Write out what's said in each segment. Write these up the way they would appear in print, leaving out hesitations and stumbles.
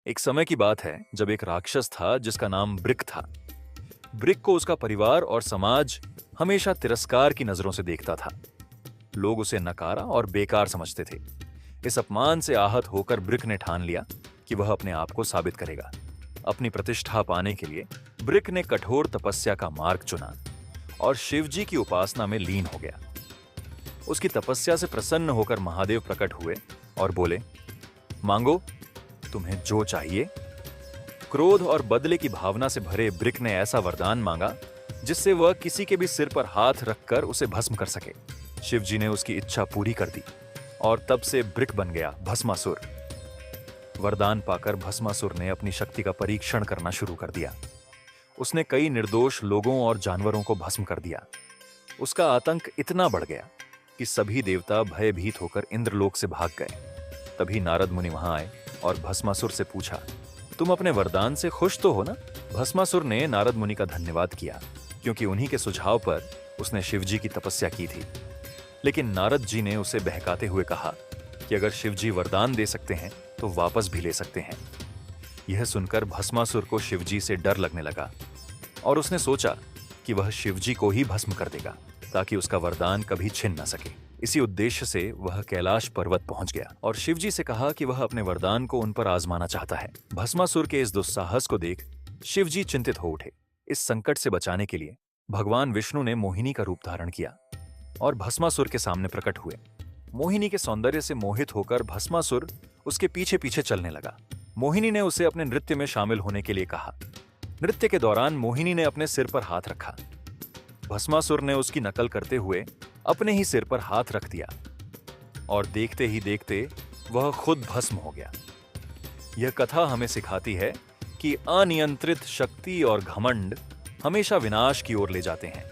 एक समय की बात है जब एक राक्षस था जिसका नाम ब्रिक था। ब्रिक को उसका परिवार और समाज हमेशा तिरस्कार की नजरों से देखता था। लोग उसे नकारा और बेकार समझते थे। इस अपमान से आहत होकर ब्रिक ने ठान लिया कि वह अपने आप को साबित करेगा। अपनी प्रतिष्ठा पाने के लिए ब्रिक ने कठोर तपस्या का मार्ग चुना और शिवजी की उपासना में लीन हो गया। उसकी तपस्या से प्रसन्न होकर महादेव प्रकट हुए और बोले, मांगो तुम्हें जो चाहिए। क्रोध और बदले की भावना से भरे ब्रिक ने ऐसा वरदान मांगा जिससे वह किसी के भी सिर पर हाथ रखकर उसे भस्म कर सके। शिवजी ने उसकी इच्छा पूरी कर दी और तब से ब्रिक बन गया भस्मासुर। वरदान पाकर भस्मासुर ने अपनी शक्ति का परीक्षण करना शुरू कर दिया। उसने कई निर्दोष लोगों और जानवरों को भस्म कर दिया। उसका आतंक इतना बढ़ गया कि सभी देवता भयभीत होकर इंद्रलोक से भाग गए। तभी नारद मुनि वहां आए और भस्मासुर से पूछा, तुम अपने वरदान से खुश तो हो ना? भस्मासुर ने नारद मुनि का धन्यवाद किया क्योंकि उन्हीं के सुझाव पर उसने शिवजी की तपस्या की थी। लेकिन नारद जी ने उसे बहकाते हुए कहा कि अगर शिवजी वरदान दे सकते हैं तो वापस भी ले सकते हैं। यह सुनकर भस्मासुर को शिवजी से डर लगने लगा और उसने सोचा कि वह शिवजी को ही भस्म कर देगा ताकि उसका वरदान कभी छिन न सके। इसी उद्देश्य से वह कैलाश पर्वत पहुंच गया और शिवजी से कहा कि वह अपने वरदान को उन पर आजमाना चाहता है। भस्मासुर के इस दुस्साहस को देख शिवजी चिंतित हो उठे। इस संकट से बचाने के लिए भगवान विष्णु ने मोहिनी का रूप धारण किया और भस्मासुर के सामने प्रकट हुए। मोहिनी के सौंदर्य से मोहित होकर भस्मासुर उसके पीछे पीछे चलने लगा। मोहिनी ने उसे अपने नृत्य में शामिल होने के लिए कहा। नृत्य के दौरान मोहिनी ने अपने सिर पर हाथ रखा। भस्मासुर ने उसकी नकल करते हुए अपने ही सिर पर हाथ रख दिया और देखते ही देखते वह खुद भस्म हो गया। यह कथा हमें सिखाती है कि अनियंत्रित शक्ति और घमंड हमेशा विनाश की ओर ले जाते हैं।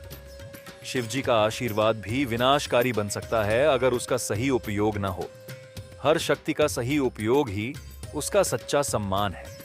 शिवजी का आशीर्वाद भी विनाशकारी बन सकता है अगर उसका सही उपयोग न हो। हर शक्ति का सही उपयोग ही उसका सच्चा सम्मान है।